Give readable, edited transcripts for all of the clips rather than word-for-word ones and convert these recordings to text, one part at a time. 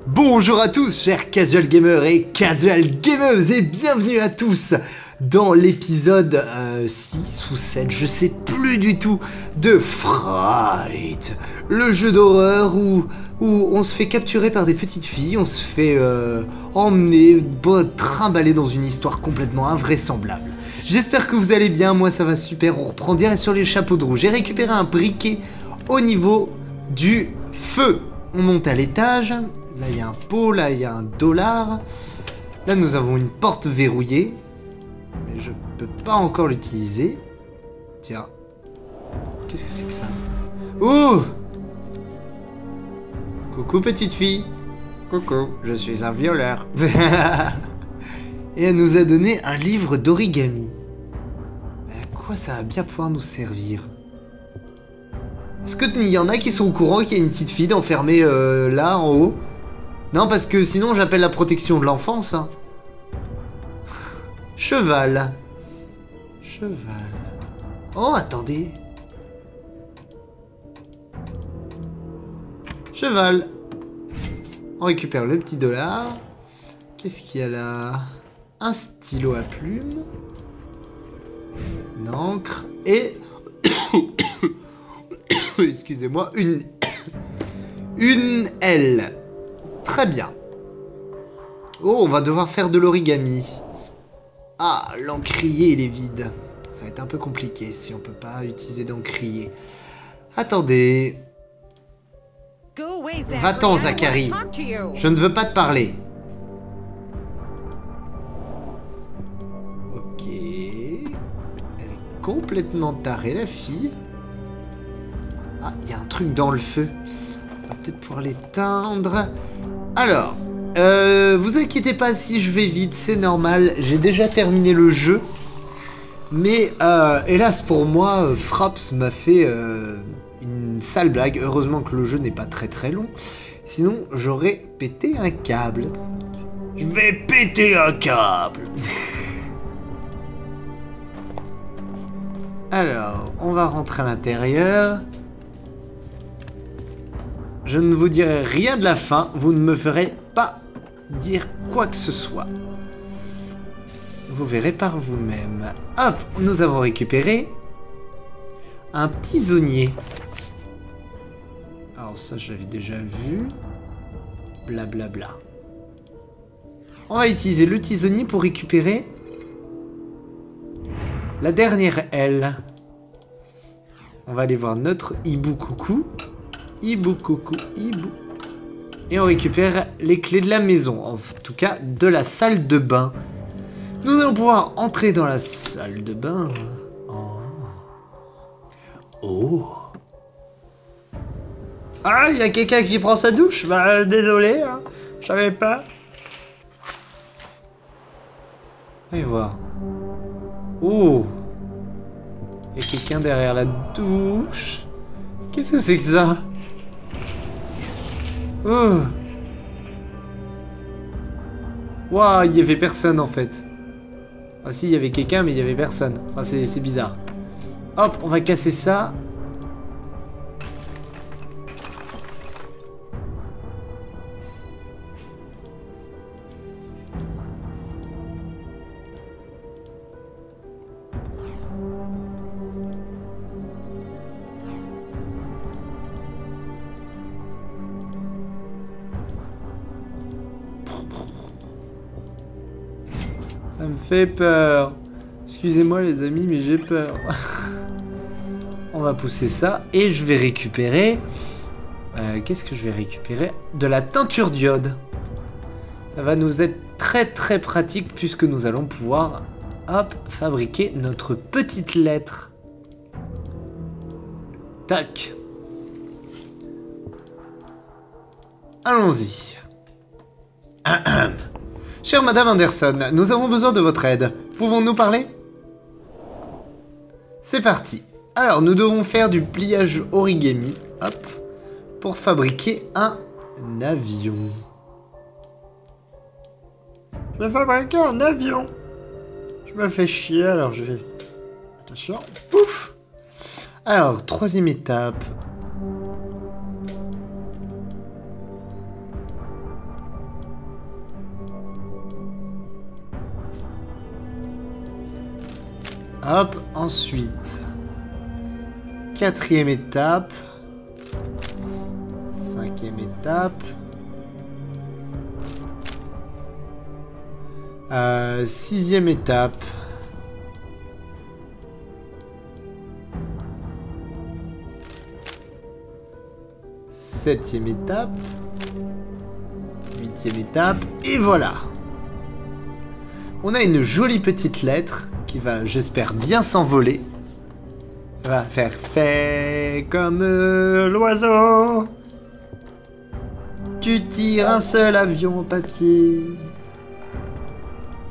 Bonjour à tous, chers casual gamers et casual gameuses, et bienvenue à tous dans l'épisode 6 ou 7, je sais plus du tout, de Fright, le jeu d'horreur où on se fait capturer par des petites filles, on se fait emmener, trimballer dans une histoire complètement invraisemblable. J'espère que vous allez bien, moi ça va super, on reprend direct sur les chapeaux de roue. J'ai récupéré un briquet au niveau du feu. On monte à l'étage, là il y a un pot, là il y a un dollar. Là nous avons une porte verrouillée, mais je peux pas encore l'utiliser. Tiens, qu'est-ce que c'est que ça? Oh! Coucou petite fille. Coucou, je suis un violeur. Et elle nous a donné un livre d'origami. Mais à quoi ça va bien pouvoir nous servir? Est-ce que il y en a qui sont au courant qu'il y a une petite fille enfermée là en haut? Non, parce que sinon j'appelle la protection de l'enfance. Hein. Cheval. Cheval. Oh, attendez. Cheval. On récupère le petit dollar. Qu'est-ce qu'il y a là? Un stylo à plume. Une encre. Et... excusez-moi, une L. Très bien. Oh, on va devoir faire de l'origami. Ah, l'encrier, il est vide. Ça va être un peu compliqué si on peut pas utiliser d'encrier. Attendez. Va-t'en, Zachary. Je ne veux pas te parler. Ok. Elle est complètement tarée, la fille. Ah, il y a un truc dans le feu. On va peut-être pouvoir l'éteindre. Alors, vous inquiétez pas si je vais vite, c'est normal. J'ai déjà terminé le jeu. Mais, hélas pour moi, Fraps m'a fait une sale blague. Heureusement que le jeu n'est pas très long. Sinon, j'aurais pété un câble. Je vais péter un câble. Alors, on va rentrer à l'intérieur. Je ne vous dirai rien de la fin, vous ne me ferez pas dire quoi que ce soit. Vous verrez par vous-même. Hop, nous avons récupéré un tisonnier. Alors ça, je l'avais déjà vu. Blablabla. On va utiliser le tisonnier pour récupérer la dernière aile. On va aller voir notre hibou coucou. Hibou coucou, hibou. Et on récupère les clés de la maison, en tout cas de la salle de bain. Nous allons pouvoir entrer dans la salle de bain. Oh. Oh. Ah, il y a quelqu'un qui prend sa douche? Bah, désolé, hein. Je savais pas. On va voir. Oh. Il y a quelqu'un derrière la douche. Qu'est-ce que c'est que ça? Oh. Waouh, il y avait personne en fait. Ah si, il y avait quelqu'un mais il y avait personne. Enfin, c'est bizarre. Hop, on va casser ça. Ça me fait peur. Excusez-moi les amis, mais j'ai peur. On va pousser ça et je vais récupérer... qu'est-ce que je vais récupérer? De la teinture d'iode. Ça va nous être très pratique puisque nous allons pouvoir, hop, fabriquer notre petite lettre. Tac. Allons-y. Chère Madame Anderson, nous avons besoin de votre aide. Pouvons-nous parler? C'est parti. Alors, nous devons faire du pliage origami, hop, pour fabriquer un avion. Je vais fabriquer un avion. Je me fais chier, alors je vais... Attention, pouf. Alors, troisième étape. Hop, ensuite. 4e étape. 5e étape. 6e étape. 7e étape. 8e étape. Et voilà. On a une jolie petite lettre qui va, j'espère, bien s'envoler. Elle va faire « Fais comme l'oiseau. Tu tires un seul avion au papier.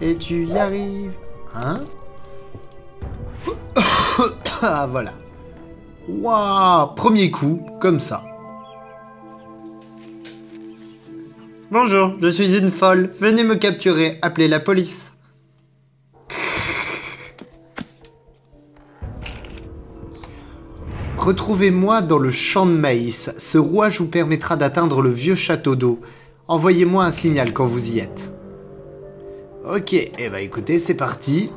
Et tu y arrives. » Hein? Ah, voilà. Waouh! Premier coup, comme ça. Bonjour, je suis une folle. Venez me capturer, appelez la police. Retrouvez-moi dans le champ de maïs. Ce rouage vous permettra d'atteindre le vieux château d'eau. Envoyez-moi un signal quand vous y êtes. Ok, eh ben écoutez, c'est parti.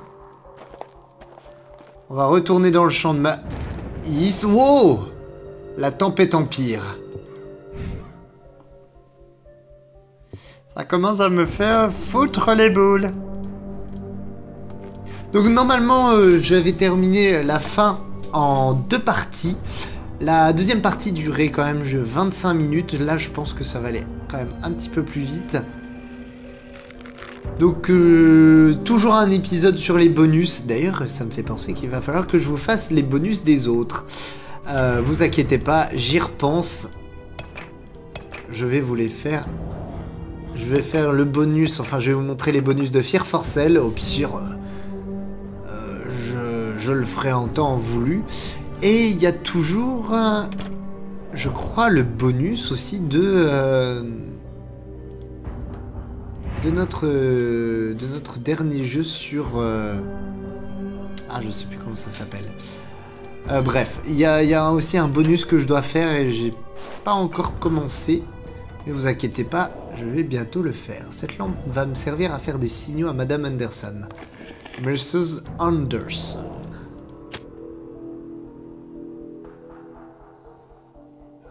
On va retourner dans le champ de maïs. Wow! La tempête empire. Ça commence à me faire foutre les boules. Donc normalement, j'avais terminé la fin en 2 parties. La deuxième partie durait quand même 25 minutes. Là, je pense que ça va aller quand même un petit peu plus vite. Donc, toujours un épisode sur les bonus. D'ailleurs, ça me fait penser qu'il va falloir que je vous fasse les bonus des autres. Vous inquiétez pas, j'y repense. Je vais vous les faire. Je vais faire le bonus, enfin je vais vous montrer les bonus de Fir Forcell. Au pire, je le ferai en temps voulu. Et il y a toujours, je crois, le bonus aussi de notre dernier jeu sur... Ah, je sais plus comment ça s'appelle. Bref, il y a aussi un bonus que je dois faire et j'ai pas encore commencé. Mais vous inquiétez pas, je vais bientôt le faire. Cette lampe va me servir à faire des signaux à Madame Anderson. Mrs. Anderson.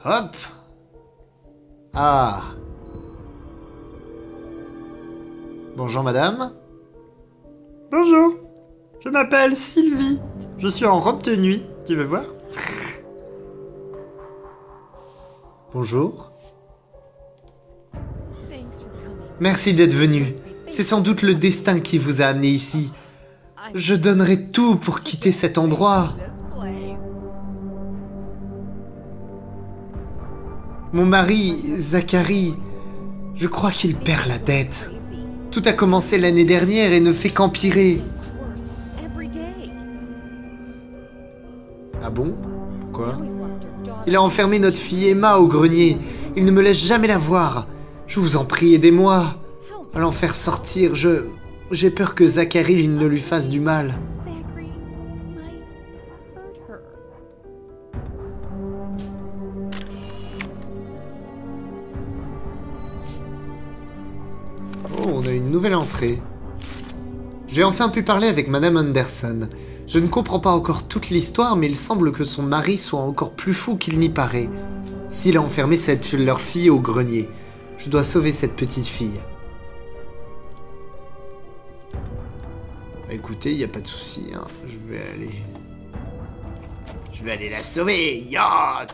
Hop. Ah. Bonjour madame. Bonjour, je m'appelle Sylvie. Je suis en robe de nuit, tu veux voir? Bonjour. Merci d'être venu. C'est sans doute le destin qui vous a amené ici. Je donnerai tout pour quitter cet endroit. Mon mari, Zachary, je crois qu'il perd la tête. Tout a commencé l'année dernière et ne fait qu'empirer. Ah bon? Pourquoi? Il a enfermé notre fille Emma au grenier. Il ne me laisse jamais la voir. Je vous en prie, aidez-moi à l'en faire sortir. J'ai peur que Zachary ne lui fasse du mal. Oh, on a une nouvelle entrée. J'ai enfin pu parler avec Madame Anderson. Je ne comprends pas encore toute l'histoire, mais il semble que son mari soit encore plus fou qu'il n'y paraît. S'il a enfermé leur fille au grenier, je dois sauver cette petite fille. Écoutez, il n'y a pas de souci, hein. Je vais aller la sauver. Ya.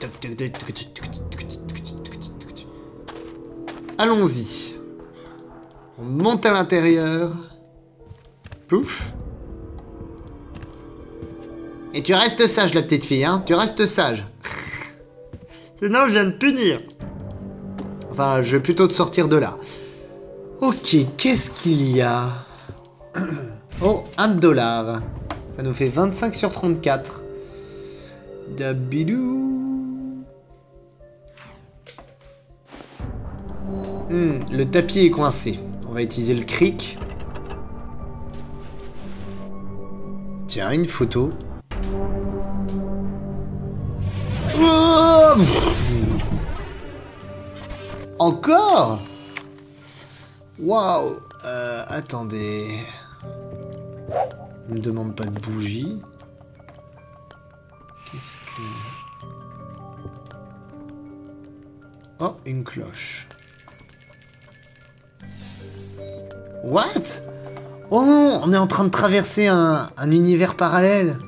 Allons-y. On monte à l'intérieur. Pouf. Et tu restes sage, la petite fille, hein. Tu restes sage. Sinon, je viens de punir. Enfin, je vais plutôt te sortir de là. Ok, qu'est-ce qu'il y a? Oh, $1. Ça nous fait 25 sur 34. Dabidou. Le tapis est coincé. On va utiliser le cric. Tiens, une photo. Oh, encore? Waouh. Attendez. On me demande pas de bougie. Qu'est-ce que... Oh, une cloche. What? Oh non, on est en train de traverser un univers parallèle.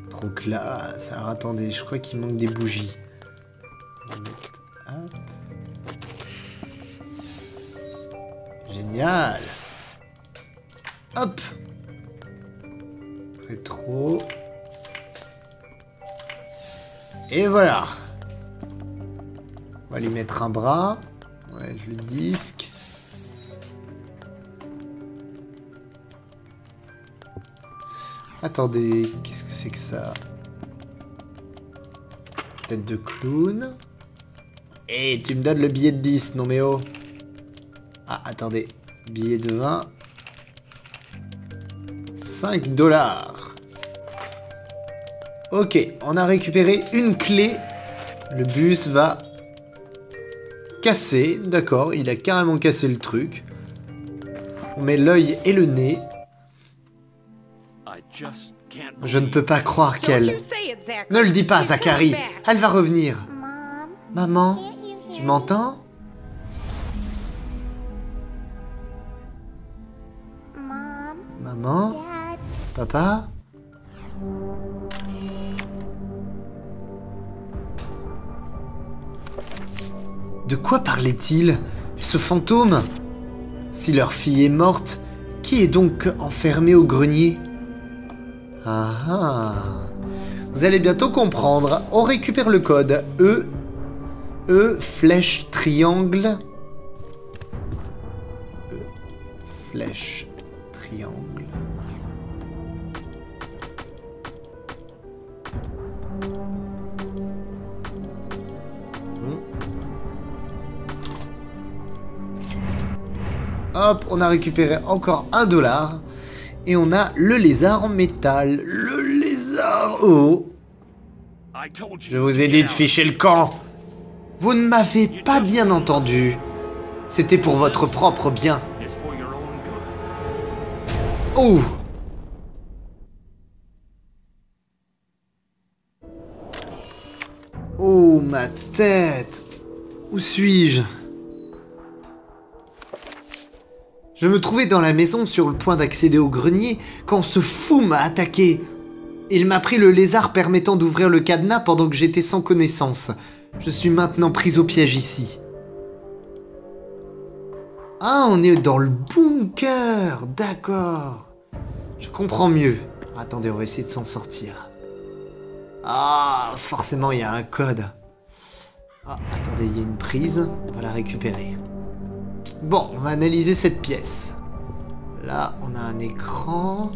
Trop classe. Alors attendez, je crois qu'il manque des bougies. On va mettre... Hop. Génial. Hop. Rétro. Et voilà. On va lui mettre un bras. Ouais, le disque. Attendez, qu'est-ce que c'est que ça? Tête de clown. Et tu me donnes le billet de 10, non mais oh. Ah, attendez. Billet de 20. 5 $. Ok, on a récupéré une clé. Le bus va casser. D'accord, il a carrément cassé le truc. On met l'œil et le nez. Je ne peux pas croire qu'elle... Ne le dis pas, Zachary. Elle va revenir. Maman, tu m'entends? Maman? Papa? De quoi parlait-il? Ce fantôme? Si leur fille est morte, qui est donc enfermé au grenier? Ah ah. Vous allez bientôt comprendre. On récupère le code. Flèche, triangle. Flèche, triangle. Hop, on a récupéré encore $1. Et on a le lézard en métal. Le lézard... Oh. Je vous ai dit de ficher le camp. Vous ne m'avez pas bien entendu. C'était pour votre propre bien. Oh. Oh, ma tête. Où suis-je? Je me trouvais dans la maison sur le point d'accéder au grenier quand ce fou m'a attaqué. Il m'a pris le lézard permettant d'ouvrir le cadenas pendant que j'étais sans connaissance. Je suis maintenant pris au piège ici. Ah, on est dans le bunker. D'accord. Je comprends mieux. Attendez, on va essayer de s'en sortir. Ah, forcément, il y a un code. Ah, attendez, il y a une prise. On va la récupérer. Bon, on va analyser cette pièce. Là, on a un écran.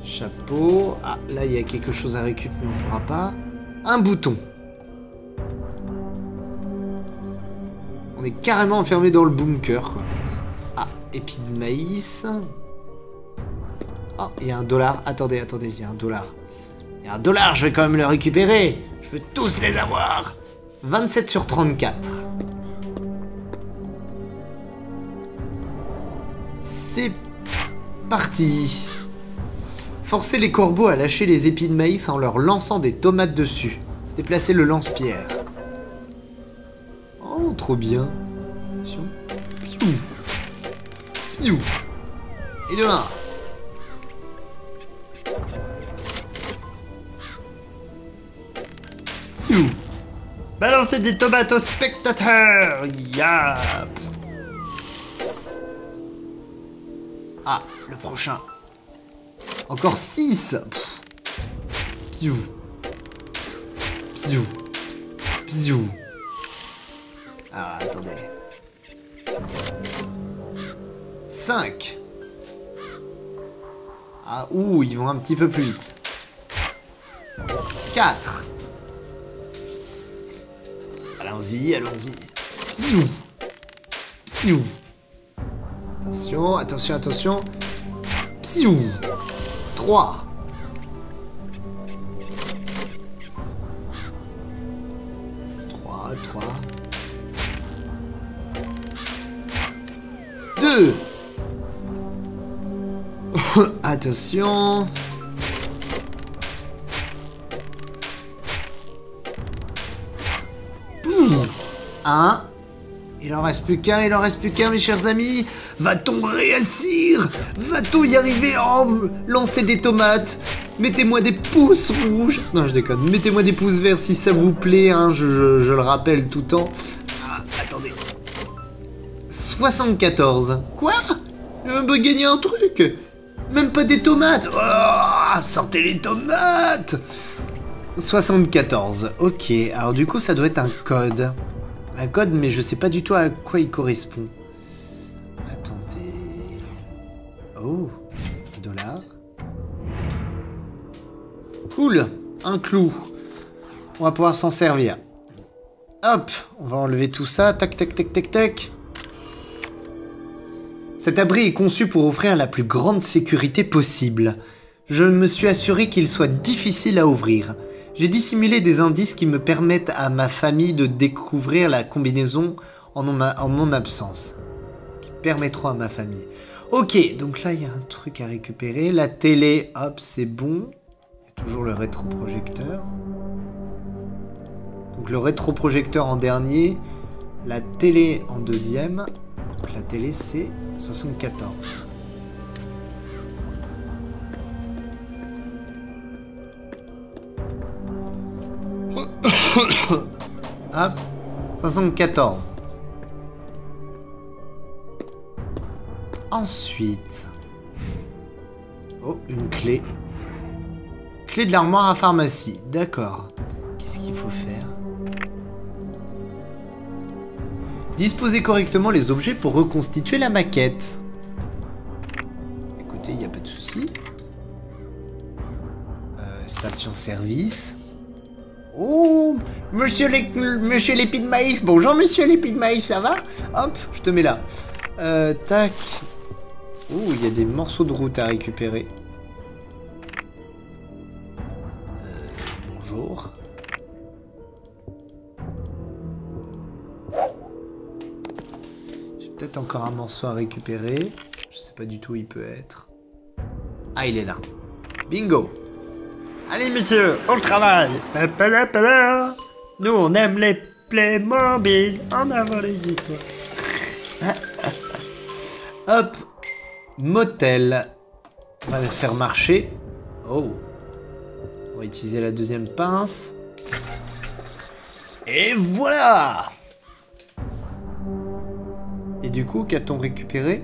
Chapeau. Ah, là, il y a quelque chose à récupérer, mais on ne pourra pas. Un bouton. On est carrément enfermé dans le bunker, quoi. Ah, épi de maïs. Oh, il y a $1. Attendez, il y a $1. Il y a $1, je vais quand même le récupérer. Je veux tous les avoir. 27 sur 34. C'est parti. Forcez les corbeaux à lâcher les épis de maïs en leur lançant des tomates dessus. Déplacez le lance-pierre. Oh, trop bien. Attention. Piou. Piou. Et de 1. Piou. Balancez des tomates aux spectateurs. Ya. Ah, le prochain. Encore 6. Piou. Piou. Piou. Ah, attendez. 5. Ah, ouh, ils vont un petit peu plus vite. 4. Allons-y, allons-y. Piou. Piou. Attention, attention, attention. Piou. 3. 3. 2. Attention. Boum. Un. Il en reste plus qu'un, mes chers amis. Va-t-on réussir? Va-t-on y arriver? Oh, lancer des tomates. Mettez-moi des pouces rouges. Non, je déconne. Mettez-moi des pouces verts si ça vous plaît, hein. Je le rappelle tout le temps. Ah, attendez. 74. Quoi? On peut gagner un truc. Même pas des tomates. Oh, sortez les tomates. 74. Ok, alors du coup, ça doit être un code. Un code, mais je sais pas du tout à quoi il correspond. Attendez. Oh, $. Cool, un clou. On va pouvoir s'en servir. Hop, on va enlever tout ça. Tac, tac, tac, tac, tac. Cet abri est conçu pour offrir la plus grande sécurité possible. Je me suis assuré qu'il soit difficile à ouvrir. J'ai dissimulé des indices qui me permettent à ma famille de découvrir la combinaison en mon absence. Qui permettront à ma famille. Ok, donc là il y a un truc à récupérer. La télé, hop, c'est bon. Il y a toujours le rétroprojecteur. Donc le rétroprojecteur en dernier. La télé en deuxième. Donc la télé c'est 74. Hop, 74. Ensuite... Oh, une clé. Clé de l'armoire à pharmacie, d'accord. Qu'est-ce qu'il faut faire? Disposer correctement les objets pour reconstituer la maquette. Écoutez, il n'y a pas de souci. Station-service. Oh, monsieur l'épi de maïs. Bonjour, monsieur l'épi de maïs, ça va? Hop, je te mets là. Tac. Oh, il y a des morceaux de route à récupérer. Bonjour. J'ai peut-être encore un morceau à récupérer. Je sais pas du tout où il peut être. Ah, il est là. Bingo. Allez, monsieur, au travail. Nous, on aime les Playmobil. En avant les histoires. Hop. Motel. On va le faire marcher. Oh. On va utiliser la deuxième pince. Et voilà. Et du coup, qu'a-t-on récupéré?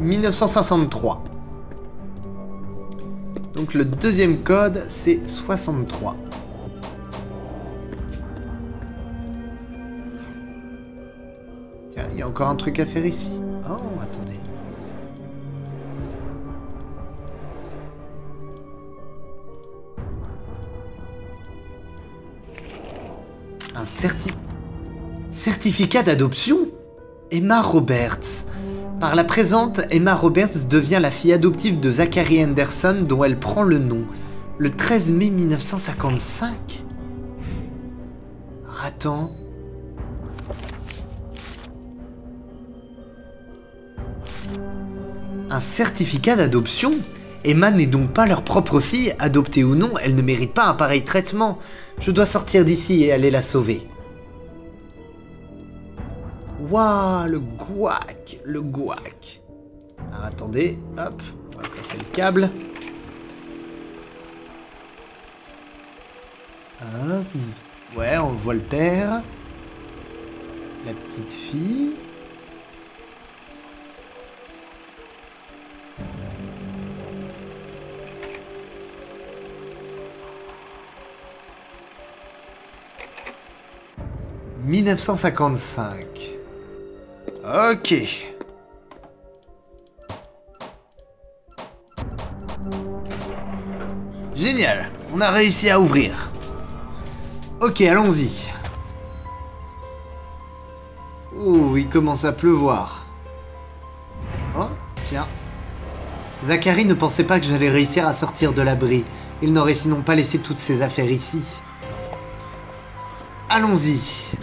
1963. Donc le deuxième code, c'est 63. Tiens, il y a encore un truc à faire ici. Oh, attendez. Un certificat d'adoption? Emma Roberts. Par la présente, Emma Roberts devient la fille adoptive de Zachary Anderson dont elle prend le nom. Le 13 mai 1955. Attends. Un certificat d'adoption? Emma n'est donc pas leur propre fille, adoptée ou non, elle ne mérite pas un pareil traitement. Je dois sortir d'ici et aller la sauver. Waouh, le gouac, le gouac. Alors attendez, hop, on va passer le câble. Hop. Ouais, on voit le père. La petite fille. « 1955. » Ok. Génial, on a réussi à ouvrir. Ok, allons-y. Ouh, il commence à pleuvoir. Oh, tiens. Zachary ne pensait pas que j'allais réussir à sortir de l'abri. Il n'aurait sinon pas laissé toutes ses affaires ici. Allons-y.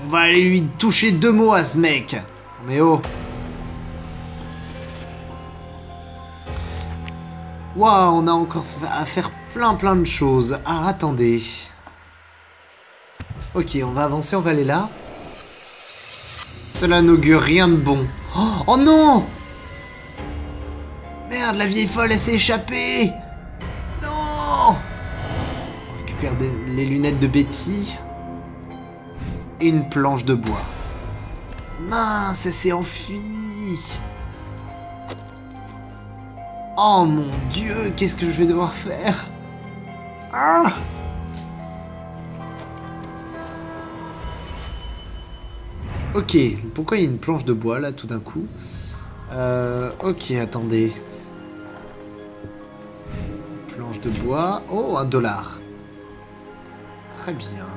On va aller lui toucher 2 mots à ce mec. Mais oh. Waouh, on a encore à faire plein de choses. Ah, attendez. Ok, on va avancer, on va aller là. Cela n'augure rien de bon. Oh non! Merde, la vieille folle, elle s'est échappée! Non! On récupère les lunettes de Betty. Et une planche de bois. Mince, elle s'est enfuie! Oh mon Dieu, qu'est-ce que je vais devoir faire? Ah! Ok, pourquoi il y a une planche de bois là tout d'un coup? Ok, attendez. Planche de bois. Oh, $1. Très bien.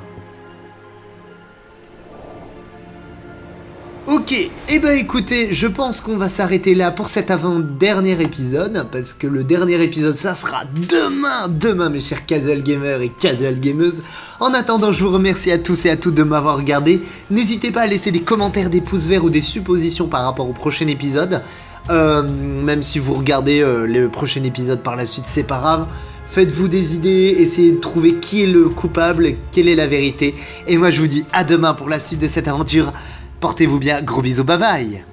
Ok, et bah écoutez, je pense qu'on va s'arrêter là pour cet avant-dernier épisode, parce que le dernier épisode, ça sera demain mes chers casual gamers et casual gameuses. En attendant, je vous remercie à tous et à toutes de m'avoir regardé. N'hésitez pas à laisser des commentaires, des pouces verts ou des suppositions par rapport au prochain épisode. Même si vous regardez le prochain épisode par la suite, c'est pas grave. Faites-vous des idées, essayez de trouver qui est le coupable, quelle est la vérité. Et moi je vous dis à demain pour la suite de cette aventure. Portez-vous bien, gros bisous, bye bye.